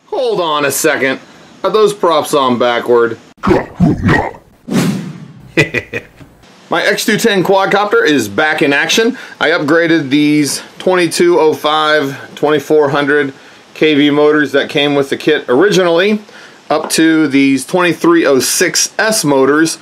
Hold on a second. Are those props on backward? My X210 quadcopter is back in action. I upgraded these 2205 2400 kV motors that came with the kit originally up to these 2306S motors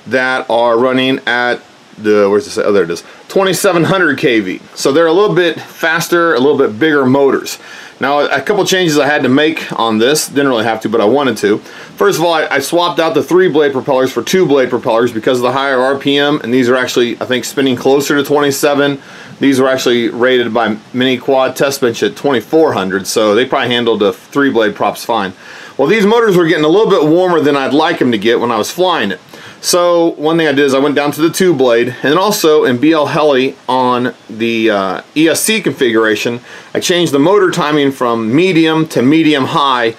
that are running at the, where's this? Oh, there it is, 2700 kV. So they're a little bit faster, a little bit bigger motors. Now, a couple changes I had to make on this. Didn't really have to, but I wanted to. First of all, I swapped out the 3-blade propellers for 2-blade propellers because of the higher RPM, and these are actually, I think, spinning closer to 27. These were actually rated by Mini Quad Test Bench at 2400, so they probably handled the 3-blade props fine. Well, these motors were getting a little bit warmer than I'd like them to get when I was flying it. So one thing I did is I went down to the 2-blade, and then also in BLHeli on the ESC configuration, I changed the motor timing from medium to medium high,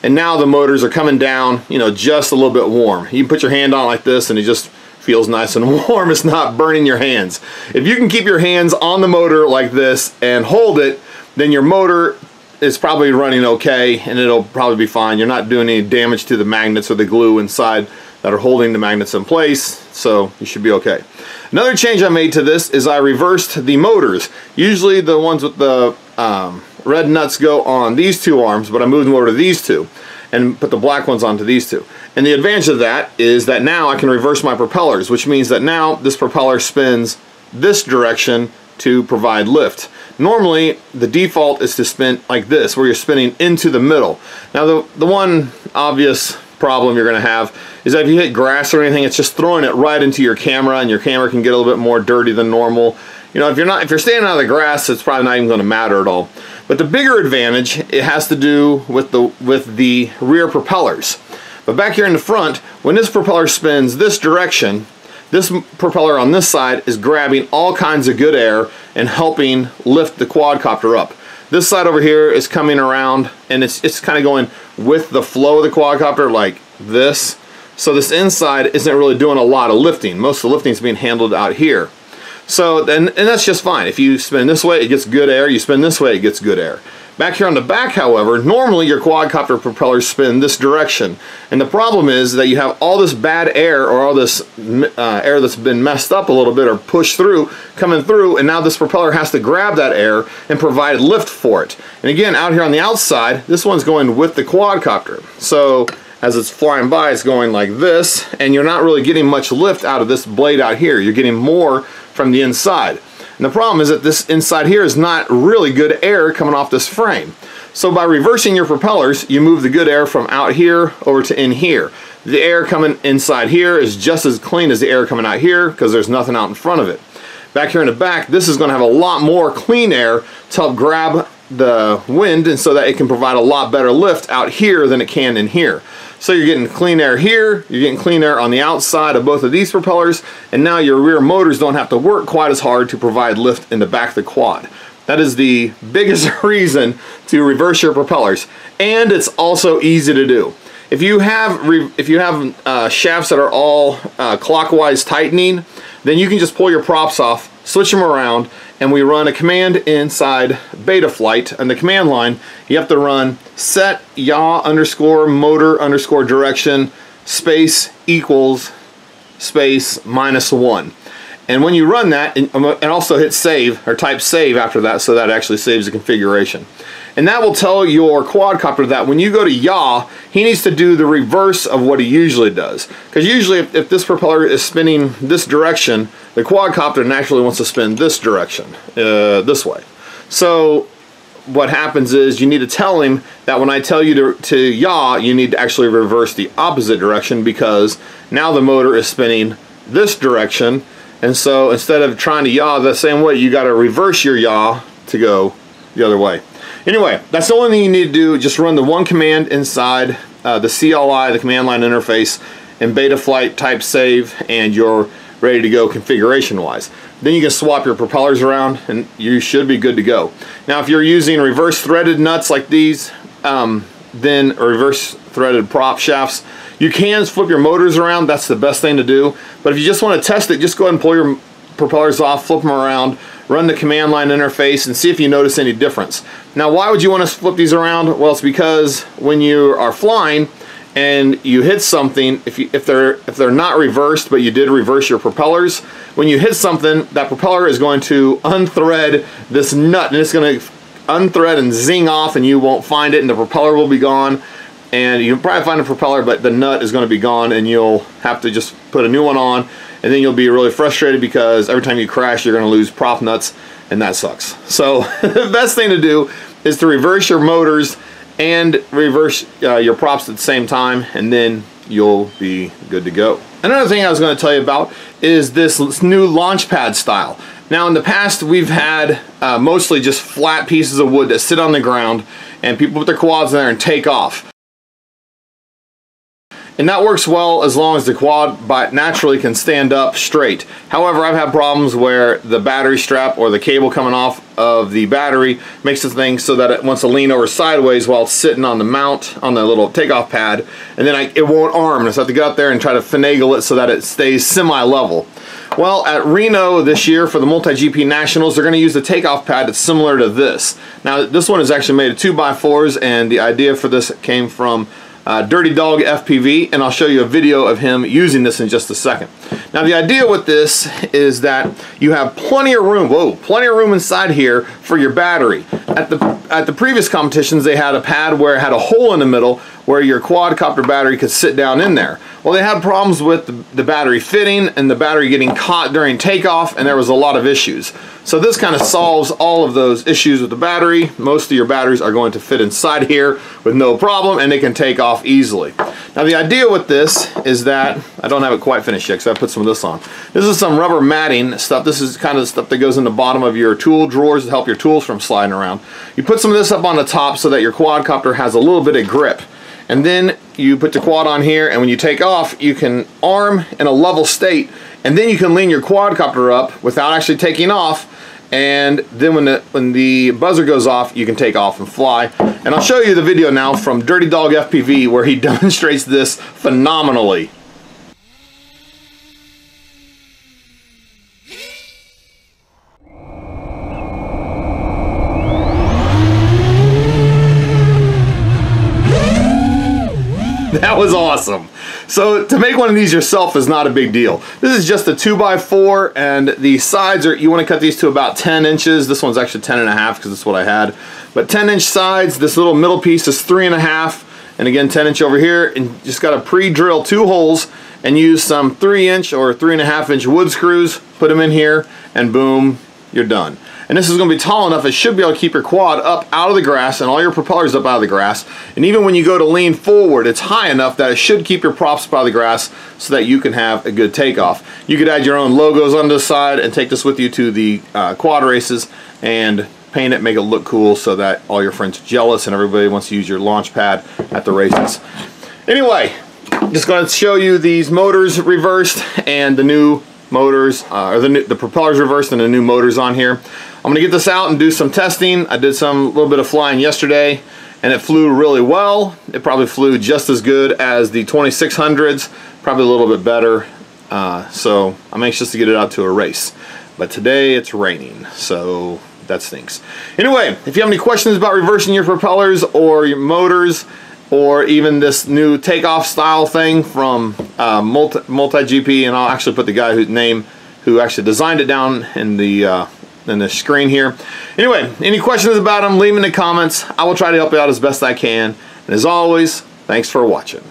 and now the motors are coming down, you know, just a little bit warm. You can put your hand on like this and it just feels nice and warm. It's not burning your hands. If you can keep your hands on the motor like this and hold it, then your motor is probably running okay and it'll probably be fine. You're not doing any damage to the magnets or the glue inside that are holding the magnets in place, so you should be okay. Another change I made to this is I reversed the motors. Usually the ones with the red nuts go on these two arms, but I moved them over to these two and put the black ones onto these two. And the advantage of that is that now I can reverse my propellers, which means that now this propeller spins this direction to provide lift. Normally the default is to spin like this, where you're spinning into the middle. Now the one obvious problem you're going to have is that if you hit grass or anything, it's just throwing it right into your camera, and your camera can get a little bit more dirty than normal. You know, if you're staying out of the grass, it's probably not even going to matter at all. But the bigger advantage, it has to do with the rear propellers. But back here in the front, when this propeller spins this direction, this propeller on this side is grabbing all kinds of good air and helping lift the quadcopter up. This side over here is coming around, and it's kind of going with the flow of the quadcopter like this. So this inside isn't really doing a lot of lifting. Most of the lifting is being handled out here. So then, and that's just fine. If you spin this way, it gets good air. You spin this way, it gets good air. Back here on the back, however, normally your quadcopter propellers spin this direction. And the problem is that you have all this bad air, or all this air that's been messed up a little bit or pushed through, coming through, and now this propeller has to grab that air and provide lift for it. And again, out here on the outside, this one's going with the quadcopter. So as it's flying by, it's going like this, and you're not really getting much lift out of this blade out here. You're getting more from the inside. And the problem is that this inside here is not really good air coming off this frame. So by reversing your propellers, you move the good air from out here over to in here. The air coming inside here is just as clean as the air coming out here because there's nothing out in front of it. Back here in the back, this is going to have a lot more clean air to help grab the wind, and so that it can provide a lot better lift out here than it can in here. So you're getting clean air here, you're getting clean air on the outside of both of these propellers, and now your rear motors don't have to work quite as hard to provide lift in the back of the quad. That is the biggest reason to reverse your propellers, and it's also easy to do. If you have shafts that are all clockwise tightening, then you can just pull your props off, switch them around, and we run a command inside Betaflight. On the command line, you have to run set yaw underscore motor underscore direction space equals space -1. And when you run that, and also hit save, or type save after that, so that actually saves the configuration. And that will tell your quadcopter that when you go to yaw, he needs to do the reverse of what he usually does. Because usually if this propeller is spinning this direction, the quadcopter naturally wants to spin this direction, this way. So what happens is you need to tell him that when I tell you to yaw, you need to actually reverse the opposite direction, because now the motor is spinning this direction. And so instead of trying to yaw the same way, you got to reverse your yaw to go the other way. Anyway, that's the only thing you need to do. Just run the one command inside the CLI, the command line interface, and Betaflight type save, and you're ready to go configuration wise. Then you can swap your propellers around and you should be good to go. Now if you're using reverse threaded nuts like these, then reverse threaded prop shafts, you can flip your motors around. That's the best thing to do. But if you just want to test it, just go ahead and pull your propellers off, flip them around, run the command line interface and see if you notice any difference. Now, why would you want to flip these around? Well, it's because when you are flying and you hit something, if they're not reversed, but you did reverse your propellers, when you hit something, that propeller is going to unthread this nut, and it's going to unthread and zing off, and you won't find it, and the propeller will be gone. And you'll probably find a propeller, but the nut is going to be gone, and you'll have to just put a new one on, and then you'll be really frustrated because every time you crash, you're going to lose prop nuts, and that sucks. So the best thing to do is to reverse your motors and reverse your props at the same time, and then you'll be good to go. Another thing I was going to tell you about is this new LaunchPad style. Now, in the past, we've had mostly just flat pieces of wood that sit on the ground, and people put their quads in there and take off. And that works well as long as the quad naturally can stand up straight. However, I've had problems where the battery strap or the cable coming off of the battery makes the thing so that it wants to lean over sideways while it's sitting on the mount on the little takeoff pad, and then it won't arm, and so I have to go out there and try to finagle it so that it stays semi-level. Well, at Reno this year for the Multi-GP Nationals, they're going to use the takeoff pad that's similar to this. Now, this one is actually made of 2x4s, and the idea for this came from DirtyDogFPV, and I'll show you a video of him using this in just a second. Now, the idea with this is that you have plenty of room, plenty of room inside here for your battery. At the previous competitions, they had a pad where it had a hole in the middle where your quadcopter battery could sit down in there. Well, they had problems with the battery fitting and the battery getting caught during takeoff, and there was a lot of issues. So this kind of solves all of those issues with the battery. Most of your batteries are going to fit inside here with no problem, and they can take off easily. Now, the idea with this is that, I don't have it quite finished yet because I put some of this on. This is some rubber matting stuff. This is kind of the stuff that goes in the bottom of your tool drawers to help your tools from sliding around. You put some of this up on the top so that your quadcopter has a little bit of grip. And then you put the quad on here, and when you take off, you can arm in a level state, and then you can lean your quadcopter up without actually taking off, and then when the buzzer goes off, you can take off and fly. And I'll show you the video now from DirtyDogFPV where he demonstrates this phenomenally. That was awesome. So to make one of these yourself is not a big deal. This is just a 2x4, and the sides you want to cut these to about 10 inches. This one's actually 10.5 because that's what I had. But 10-inch sides, this little middle piece is 3.5, and again 10-inch over here, and you just got to pre-drill 2 holes and use some 3-inch or 3.5-inch wood screws, put them in here, and boom, you're done. And this is going to be tall enough, it should be able to keep your quad up out of the grass and all your propellers up out of the grass. And even when you go to lean forward, it's high enough that it should keep your props up out of the grass so that you can have a good takeoff. You could add your own logos on the side and take this with you to the quad races and paint it, make it look cool so that all your friends are jealous and everybody wants to use your LaunchPad at the races. Anyway, just going to show you these motors reversed and the new motors, or the propellers reversed and the new motors on here. I'm going to get this out and do some testing. I did some little bit of flying yesterday, and it flew really well. It probably flew just as good as the 2600s, probably a little bit better. So I'm anxious to get it out to a race. But today it's raining, so that stinks. Anyway, if you have any questions about reversing your propellers or your motors, or even this new takeoff style thing from Multi-GP, and I'll actually put the guy whose name who actually designed it down in the screen here. Anyway, any questions about them, leave them in the comments. I will try to help you out as best I can. And as always, thanks for watching.